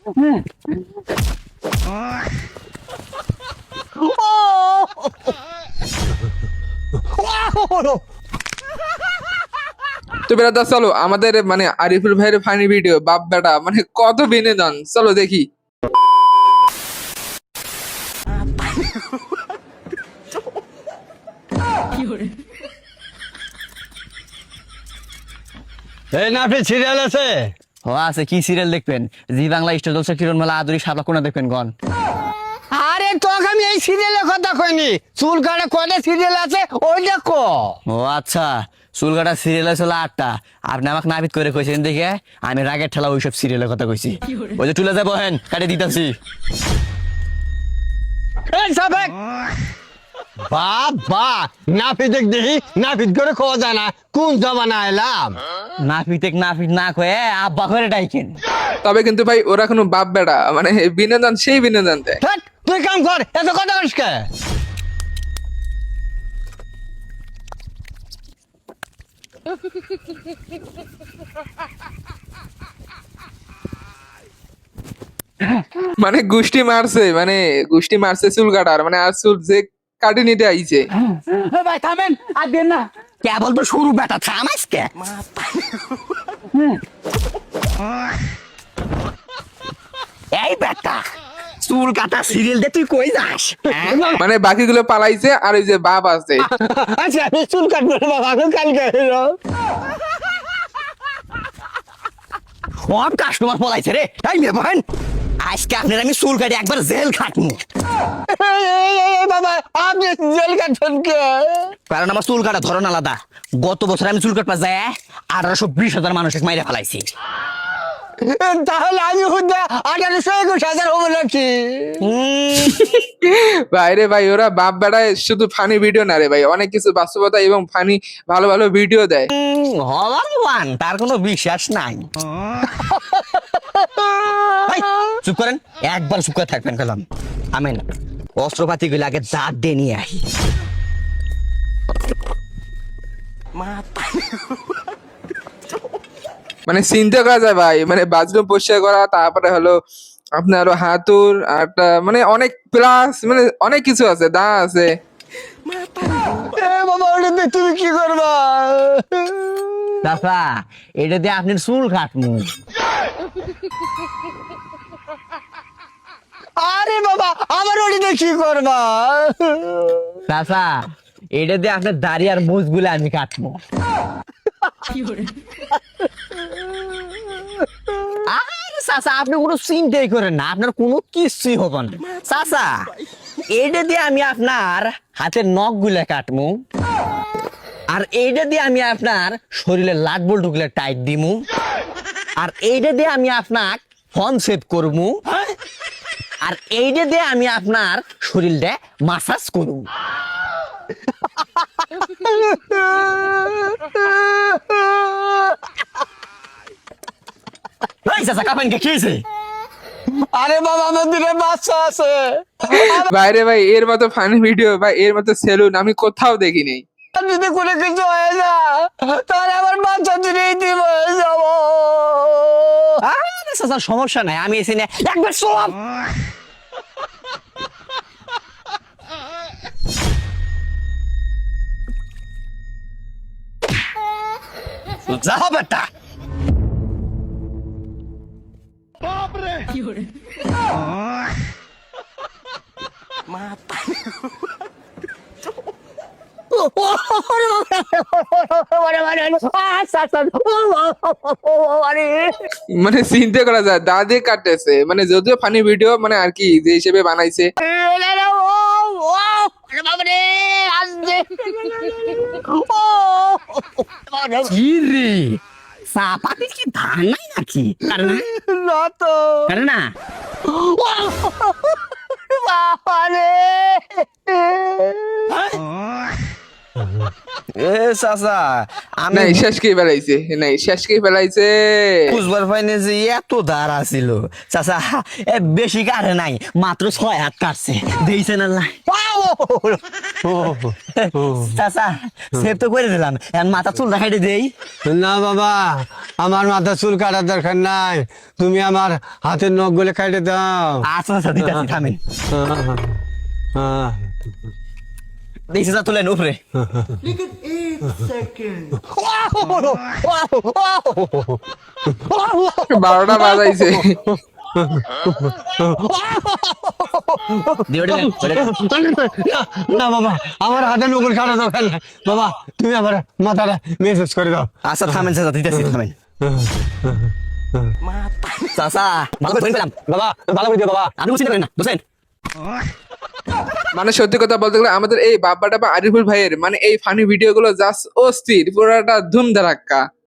তো বেড়াদা চলো আমাদের মানে আরিফুল ভাইয়ের ফানি ভিডিও বাপ বেটা মানে কত বিনোদন, চলো দেখি। এই না আপনি সিরিয়াল আছে? ও আছে, কি সিরিয়াল দেখবেন? জি বাংলা, স্টার জলসা, কিরণমালা, আদুরি, শাপলা, কোনা দেখবেন গন। আরে তোকে আমি এই সিরিয়ালের কথা কইনি, চুল কাটা কয়টা সিরিয়াল আছে ওই দেখো। ও আচ্ছা, চুল কাটা সিরিয়াল ছিল 8টা। আপনি আমাকে নাপিত করে কইছেন দেখে আমি রাগের ঠেলা ওইসব সিরিয়ালের কথা কইছি। ওই যে তুলে যাবো হেন কাটে দিতেছি। এই সাবেক বাবা নাপিত দেখি নাপিত করে খাওয়া যায় না, কোন জমানা এলাম? নাপিতে নাপিত না কয়ে আব্বা করে ডাইকেন। তবে কিন্তু ভাই ওরা কোনো বাপ বেটা মানে বিনোদন সেই বিনোদন দেয়। ধ্যাৎ, তুই কাম কর, এত কথা করিস কে? মানে গুষ্টি মারছে চুল কাটার, মানে আর চুল যে কাটি নিতে আইছে। ভাই থামেন, আর দেন না। কে বলবো শুরু বেটা, থাম আজকে। এই বেটা, চুল কাটা সিরিয়াল দে তুই কই যাস? মানে বাকিগুলো পালাইছে আর ওই যে বাপ আছে। আচ্ছা আমি চুল কাটবো রে বাবা, আমি কালকে এলো। সব কাস্টমার পলাইছে রে। এই মেয়ে বহেন, আজকে আপনার আমি চুল কাটি একবার জেল খাটমু। বাবা আপনি জেল কাটছেন কে? কারণ আমার চুল কাটা ধরন আলাদা। গত বছর আমি চুল কাটবা যায় 1820,000 মানুষকে মাইরে ফেলাইছি। তাহলে আমি হুদা 1821,000 হবো নাকি? ভাই রে ভাই, ওরা বাপ বেটায় শুধু ফানি ভিডিও না রে ভাই, অনেক কিছু বাস্তবতা এবং ফানি ভালো ভালো ভিডিও দেয়। হওয়ার ওয়ান, তার কোনো বিশ্বাস নাই। ভাই, চুপ করেন, একবার চুপ করে থাকবেন কলম। আমি না অস্ত্রপাতি গুলো আগে দাঁত দিয়ে নিয়ে আহি। মানে চিন্তা করা যায় ভাই, মানে বাথরুম পরিষ্কার করা, তারপরে হলো আপনার হাতুর একটা মানে অনেক প্লাস, মানে অনেক কিছু আছে, দা আছে। বাবা ওটা দিয়ে তুমি কি করবা? চাচা, এটা দিয়ে আপনার চুল কাটমু। আরে বাবা আমার ওটা দিয়ে কি করবা? চাচা, এটা দিয়ে আপনার দাড়ি আর মুছ গুলো আমি কাটবো। আরে চাচা, আপনি কোনো চিন্তাই করেন না, আপনার কোনো কিছুই হবে না। চাচা, এইটা দিয়ে আমি আপনার হাতের নখ গুলা কাটমু, আর এইটা দিয়ে আমি আপনার শরীরের লাট বল্ট গুলা টাইট দিমু, আর এইটা দিয়ে আমি আপনার ফোন সেভ করমু, আর এইটা দিয়ে আমি আপনার শরীরটা মাসাজ করবো। আরে বাবা আমার দিনে বাচ্চা আছে। বাইরে ভাই এর মতো ফানি ভিডিও বা এর মতো সেলুন আমি কোথাও দেখিনি। যদি কোনো কিছু হয়ে যা তাহলে আমার বাচ্চা দিনেই দিব হয়ে যাবো। সমস্যা নাই, আমি এসে একবার সব যা বেটা। মানে চিন্তা করা যায় দা দিয়ে কাটতেছে, মানে যদিও ফানি ভিডিও মানে আর কি যে হিসেবে বানাইছে। কি রে, চাপাতি কি ধান নাই নাকি? না তো না বাবারে এ চাচা আমি নাই শেষ কে ফেলাইছে, নাই শেষ কে ফেলাইছে। বুঝবার পাইনি যে এত ধারা ছিল। চাচা বেশি কাটে নাই, মাত্র 6 হাত কাটছে, দিয়েছেন আল্লাহ। চাচা সেভ তো করে দিলাম, এখন মাথা চুল দেখাইতে দেই। না বাবা, আমার মাথা চুল কাটার দরকার নাই, তুমি আমার হাতের নখ গুলো কেটে দাও। আচ্ছা আচ্ছা দিতেছি, থামেন। দেখছি যা তুলেন উপরে। 12টা বাজাইছে। দিয়ে ওটা দেন, ওটা দেন। না বাবা, আমার হাতের নখ কাটা দরকার নাই বাবা, তুমি আমার মাথাটা মেসেজ করে দাও। আচ্ছা থামেন চাচা, দিতেছি, থামেন। চাচা ভালো করে ধরে পেলাম বাবা ভালো করে দিও বাবা। আপনি বুঝতে পারেন না, বুঝছেন? মানে সত্যি কথা বলতে গেলে আমাদের এই বাপ্পাটা বা আরিফুল ভাইয়ের মানে এই ফানি ভিডিও গুলো জাস্ট অস্থির, পুরোটা ধুম ধারাক্কা।